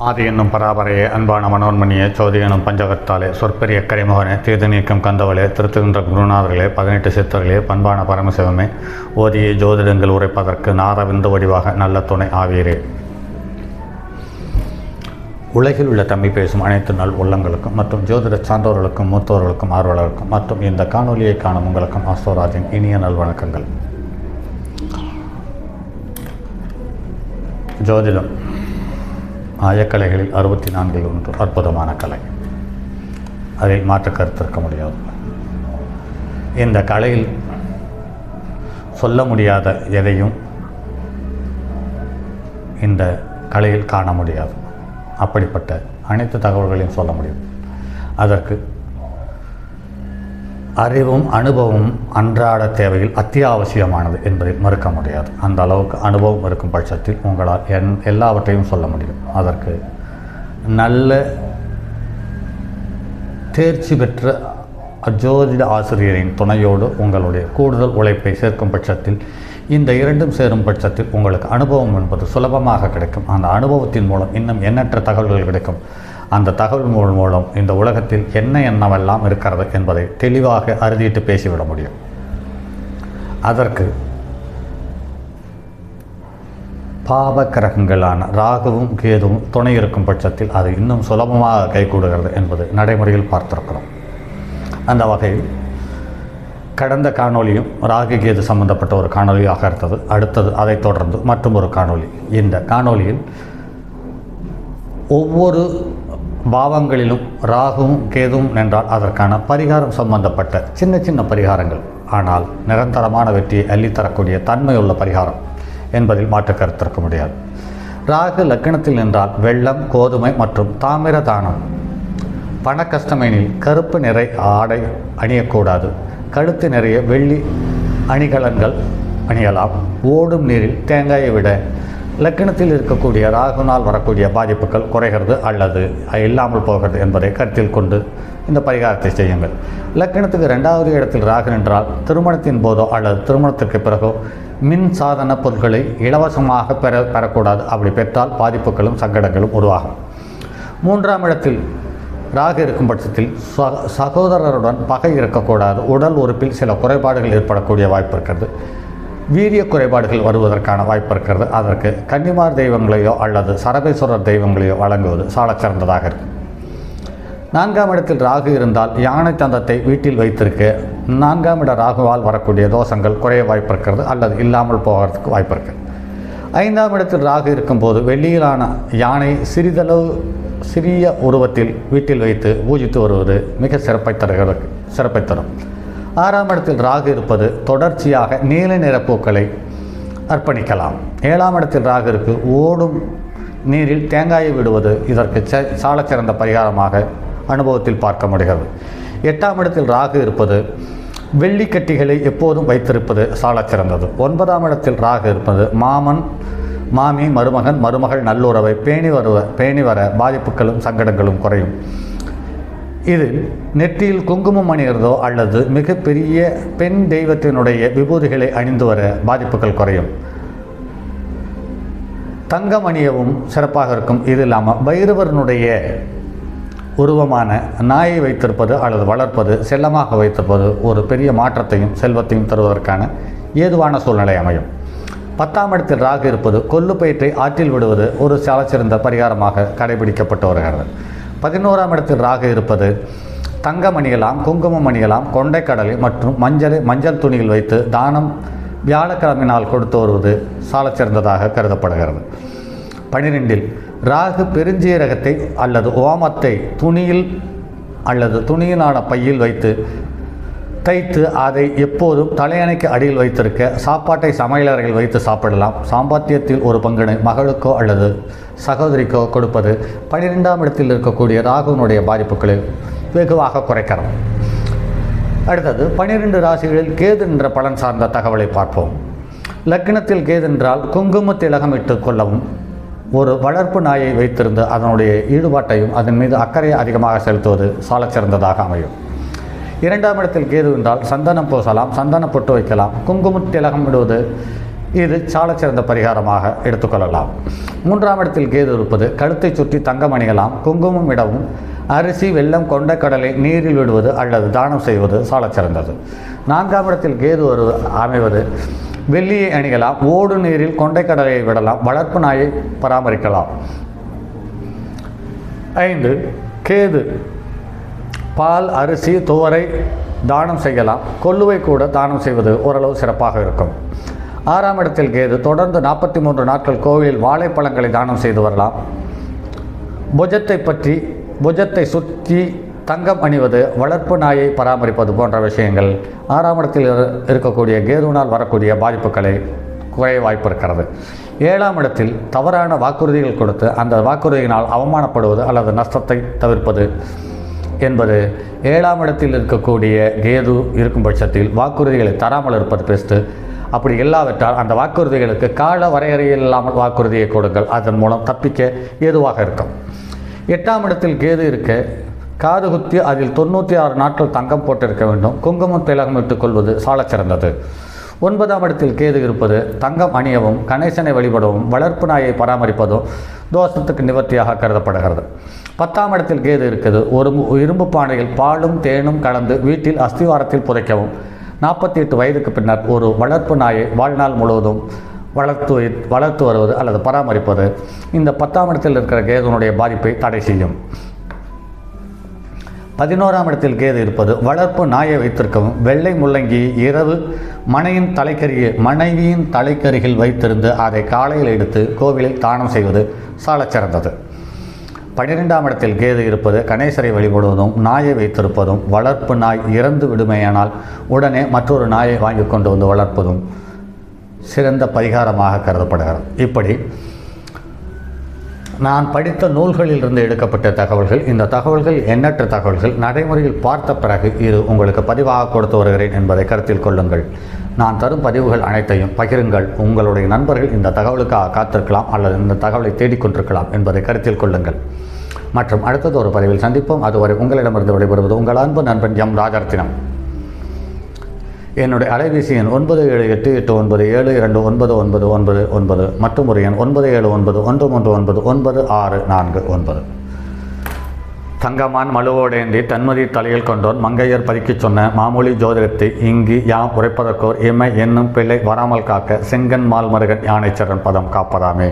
ஆதி என்னும் பராபரையே அன்பான மனோன்மணியே சோதி எனும் பஞ்சகத்தாலே சொற்பெரிய கரிமகனே தீது நீக்கம் கந்தவளே திருத்துகின்ற குருநாதர்களே 18 சித்தர்களே பண்பான பரமசிவமே ஓதியை ஜோதிடங்கள் உரைப்பதற்கு நாரவிந்து வடிவாக நல்ல துணை ஆவீரே. உலகில் உள்ள தம்பி பேசும் அனைத்து நல் உள்ளங்களுக்கும் மற்றும் ஜோதிட சான்றோர்களுக்கும் மூத்தோர்களுக்கும் ஆர்வலர்களுக்கும் மற்றும் இந்த காணொலியை காணும் உங்களுக்கும் ஆஸ்தோராஜின் இனிய நல்வணக்கங்கள். ஜோதிடம் ஆயக்கலைகளில் 64 ஒன்று அற்புதமான கலை. அதில் மாற்று கருத்து இருக்க முடியாது. இந்த கலையில் சொல்ல முடியாத எதையும் இந்த கலையில் காண முடியாது. அப்படிப்பட்ட அனைத்து தகவல்களையும் சொல்ல முடியும். அதற்கு அறிவும் அனுபவமும் அன்றாட தேவையில் அத்தியாவசியமானது என்பதை மறுக்க முடியாது. அந்த அளவுக்கு அனுபவம் இருக்கும் பட்சத்தில் உங்களால் எல்லாவற்றையும் சொல்ல முடியும். அதற்கு நல்ல தேர்ச்சி பெற்ற ஜோதிட ஆசிரியரின் துணையோடு உங்களுடைய கூடுதல் உழைப்பை சேர்க்கும் பட்சத்தில் இந்த இரண்டும் சேரும் பட்சத்தில் உங்களுக்கு அனுபவம் என்பது சுலபமாக கிடைக்கும். அந்த அனுபவத்தின் மூலம் இன்னும் எண்ணற்ற தகவல்கள் கிடைக்கும். அந்த தகவல் மூலம் இந்த உலகத்தில் என்னவெல்லாம் இருக்கிறது என்பதை தெளிவாக அறுதிட்டு பேசிவிட முடியும். அதற்கு பாவ கிரகங்களான ராகுவும் கேதுவும் துணை இருக்கும் பட்சத்தில் அது இன்னும் சுலபமாக கைகூடுகிறது என்பது நடைமுறையில் பார்த்திருக்கிறோம். அந்த வகையில் கடந்த காணொலியும் ராகு கேது சம்பந்தப்பட்ட ஒரு காணொலியாக இருந்தது. அடுத்தது அதைத் தொடர்ந்து மற்றும் ஒரு காணொலி. இந்த காணொலியில் ஒவ்வொரு பாவங்களிலும் ராகுவும் கேதுவும் என்றால் அதற்கான பரிகாரம் சம்பந்தப்பட்ட சின்ன சின்ன பரிகாரங்கள், ஆனால் நிரந்தரமான வெற்றியை அள்ளித்தரக்கூடிய தன்மையுள்ள பரிகாரம் என்பதில் மாற்று கருத்திருக்க முடியாது. ராகு லக்னத்தில் நின்றால் வெள்ளம், கோதுமை மற்றும் தாமிர தானம். பண கஷ்டமெனில் கருப்பு நிறை ஆடை அணியக்கூடாது. கழுத்து நிறைய வெள்ளி அணிகலன்கள் அணியலாம். ஓடும் நீரில் தேங்காயை விட லக்னத்தில் இருக்கக்கூடிய ராகுனால் வரக்கூடிய பாதிப்புகள் குறைகிறது அல்லது இல்லாமல் போகிறது என்பதை கருத்தில் கொண்டு இந்த பரிகாரத்தை செய்யுங்கள். லக்னத்துக்கு 2வது இடத்தில் ராகு நின்றால் திருமணத்தின் போதோ அல்லது திருமணத்திற்கு பிறகோ மின் சாதன பொருட்களை இலவசமாக பெறக்கூடாது. அப்படி பெற்றால் பாதிப்புகளும் சங்கடங்களும் உருவாகும். 3ஆம் இடத்தில் ராகு இருக்கும் பட்சத்தில் சகோதரருடன் பகை இருக்கக்கூடாது. உடல் உறுப்பில் சில குறைபாடுகள் ஏற்படக்கூடிய வாய்ப்பு இருக்கிறது. வீரிய குறைபாடுகள் வருவதற்கான வாய்ப்பு இருக்கிறது. அதற்கு கன்னிமார் தெய்வங்களையோ அல்லது சரபேஸ்வரர் தெய்வங்களையோ வழங்குவது சாலச் சிறந்ததாக இருக்கும். 4ஆம் இடத்தில் ராகு இருந்தால் யானை தந்தத்தை வீட்டில் வைத்திருக்க 4ஆம் இட ராகுவால் வரக்கூடிய தோஷங்கள் குறைய வாய்ப்பு இருக்கிறது அல்லது இல்லாமல் போகிறதுக்கு வாய்ப்பு இருக்குது. 5ஆம் இடத்தில் ராகு இருக்கும்போது வெள்ளியிலான யானை சிறிய உருவத்தில் வீட்டில் வைத்து பூஜித்து வருவது மிக சிறப்பை தரும். 6ஆம் இடத்தில் ராகு இருப்பது தொடர்ச்சியாக நீல நிற பூக்களை அர்ப்பணிக்கலாம். 7ஆம் இடத்தில் ராகு இருக்கு ஓடும் நீரில் தேங்காயை விடுவது இதற்கு சாலச்சிறந்த பரிகாரமாக அனுபவத்தில் பார்க்க முடிகிறது. 8ஆம் இடத்தில் ராகு இருப்பது வெள்ளிக்கட்டிகளை எப்போதும் வைத்திருப்பது சாலச்சிறந்தது. 9ஆம் இடத்தில் ராகு இருப்பது மாமன், மாமி, மருமகன், மருமகள் நல்லுறவை பேணி வர பாதிப்புகளும் சங்கடங்களும் குறையும். இது நெற்றியில் குங்குமம் அணிகிறதோ அல்லது மிகப்பெரிய பெண் தெய்வத்தினுடைய விபூதிகளை அணிந்து வர பாதிப்புகள் குறையும். தங்கம் அணியவும் சிறப்பாக இருக்கும். இது இல்லாமல் பைரவரனுடைய உருவமான நாயை வைத்திருப்பது அல்லது வளர்ப்பது, செல்லமாக வைத்திருப்பது ஒரு பெரிய மாற்றத்தையும் செல்வத்தையும் தருவதற்கான ஏதுவான சூழ்நிலை அமையும். 10ஆம் இடத்தில் ராகு இருப்பது கொல்லுப்பயிற்றை ஆற்றில் விடுவது ஒரு சாலச்சிறந்த பரிகாரமாக கடைபிடிக்கப்பட்டு வருகிறது. 11ஆம் இடத்தில் ராகு இருப்பது தங்கம் அணியலாம், குங்குமம் அணியலாம், கொண்டைக்கடலை மற்றும் மஞ்சள் துணியில் வைத்து தானம் வியாழக்கிழமை நாள் கொடுத்து வருவது சாலச்சிறந்ததாக கருதப்படுகிறது. 12இல் ராகு பெருஞ்சீரகத்தை அல்லது ஓமத்தை துணியில் அல்லது துணியிலான பையில் வைத்து தைத்து அதை எப்போதும் தலையணைக்கு அடியில் வைத்திருக்க சாப்பாட்டை சமையலறையில் வைத்து சாப்பிடலாம். சாம்பத்தியத்தில் ஒரு பங்கினை மகளுக்கோ அல்லது சகோதரிக்கோ கொடுப்பது 12ஆம் இடத்தில் இருக்கக்கூடிய ராகுனுடைய பாதிப்புகளை வெகுவாக குறைக்கலாம். அடுத்தது 12 ராசிகளில் கேது என்ற பலன் சார்ந்த தகவலை பார்ப்போம். லக்னத்தில் கேது என்றால் குங்கும திலகம் இட்டு கொள்ளவும், ஒரு வளர்ப்பு நாயை வைத்திருந்து அதனுடைய ஈடுபாட்டையும் அதன் மீது அக்கறையை அதிகமாக செலுத்துவது சாலச்சிறந்ததாக அமையும். 2ஆம் இடத்தில் கேது என்றால் சந்தனம் பூசலாம், சந்தன பொட்டு வைக்கலாம், குங்கும திலகம் இடுவது இது சாலச்சிறந்த பரிகாரமாக எடுத்துக்கொள்ளலாம். 3ஆம் இடத்தில் கேது இருப்பது கழுத்தை சுற்றி தங்கம் அணியலாம், குங்குமம் இடவும், அரிசி, வெல்லம், கொண்டைக்கடலை நீரில் விடுவது அல்லது தானம் செய்வது சாலச்சிறந்தது. 4ஆம் இடத்தில் கேது அமைவது வெள்ளியை அணியலாம், ஓடு நீரில் கொண்டைக்கடலையை விடலாம், வளர்ப்பு நாயை பராமரிக்கலாம். 5 கேது பால், அரிசி, துவரை தானம் செய்யலாம், கொள்ளுவை கூட தானம் செய்வது ஓரளவு சிறப்பாக இருக்கும். 6ஆம் இடத்தில் கேது தொடர்ந்து 43 நாட்கள் கோவிலில் வாழைப்பழங்களை தானம் செய்து வரலாம். புஜத்தை சுற்றி தங்கம் அணிவது, வளர்ப்பு நாயை பராமரிப்பது போன்ற விஷயங்கள் 6ஆம் இடத்தில் இருக்கக்கூடிய கேதுவினால் வரக்கூடிய பாதிப்புகளை குறைய வாய்ப்பு இருக்கிறது. 7ஆம் இடத்தில் தவறான வாக்குறுதிகள் கொடுத்து அந்த வாக்குறுதியினால் அவமானப்படுவது அல்லது நஷ்டத்தை தவிர்ப்பது என்பது 7ஆம் இடத்தில் இருக்கக்கூடிய கேது இருக்கும் பட்சத்தில் வாக்குறுதிகளை தராமல் இருப்பது பெஸ்ட்டு. அப்படி இல்லாவிட்டால் அந்த வாக்குறுதிகளுக்கு கால வரையறையில்லாமல் வாக்குறுதியை கொடுங்கள், அதன் மூலம் தப்பிக்க ஏதுவாக இருக்கும். 8ஆம் இடத்தில் கேது இருக்க காது குத்தி அதில் 96 நாட்கள் தங்கம் போட்டிருக்க வேண்டும், குங்குமம் திலகம் இட்டுக் கொள்வது சாலச்சிறந்தது. 9ஆம் இடத்தில் கேது இருப்பது தங்கம் அணியவும், கணேசனை வழிபடவும், வளர்ப்பு நாயை பராமரிப்பதும் தோஷத்துக்கு நிவர்த்தியாக கருதப்படுகிறது. 10ஆம் இடத்தில் கேது இருக்கிறது ஒரு இரும்பு பானையில் பாலும் தேனும் கலந்து வீட்டில் அஸ்திவாரத்தில் புதைக்கவும், 48 வயதுக்கு பின்னர் ஒரு வளர்ப்பு நாயை வாழ்நாள் முழுவதும் வளர்த்து வருவது அல்லது பராமரிப்பது இந்த 10ஆம் இடத்தில் இருக்கிற கேதுனுடைய பாதிப்பை தடை செய்யும். 11ஆம் இடத்தில் கேது இருப்பது வளர்ப்பு நாயை வைத்திருக்கவும், வெள்ளை முள்ளங்கி இரவு மனைவியின் தலைக்கருகில் வைத்திருந்து அதை காலையில் எடுத்து கோவிலில் தானம் செய்வது சாலச்சிறந்தது. 12ஆம் இடத்தில் கேது இருப்பது கணேசரை வழிபடுவதும், நாயை வைத்திருப்பதும், வளர்ப்பு நாய் இறந்து விடுமையானால் உடனே மற்றொரு நாயை வாங்கி கொண்டு வந்து வளர்ப்பதும் சிறந்த பரிகாரமாக கருதப்படுகிறது. இப்படி நான் படித்த நூல்களிலிருந்து எடுக்கப்பட்ட தகவல்கள், இந்த தகவல்கள் எண்ணற்ற தகவல்கள் நடைமுறையில் பார்த்த பிறகு இது உங்களுக்கு பதிவாக கொடுத்து வருகிறேன் என்பதை கருத்தில் கொள்ளுங்கள். நான் தரும் பதிவுகள் அனைத்தையும் பகிருங்கள். உங்களுடைய நண்பர்கள் இந்த தகவலுக்காக காத்திருக்கலாம் அல்லது இந்த தகவலை தேடிக்கொண்டிருக்கலாம் என்பதை கருத்தில் கொள்ளுங்கள். மற்றும் அடுத்தது ஒரு பதிவில் சந்திப்போம். அதுவரை உங்களிடமிருந்து விடைபெறுவது உங்கள் அன்பு நண்பன் எம் ராஜரத்தினம். என்னுடைய அலைபேசி எண் 978897299999 மற்றும் ஒரு எண் 9791399649. தங்கமான் மழுவோடேந்தி தன்மதி தலையில் கொண்டோன் மங்கையர் பதிக்கச் சொன்ன மாமொழி ஜோதிடத்தை இங்கு யாம் உரைப்பதற்கோர் இமை என்னும் பிள்ளை வராமல் காக்க செங்கன் மால்மருகன் யானைச்சரன் பதம் காப்பதாமே.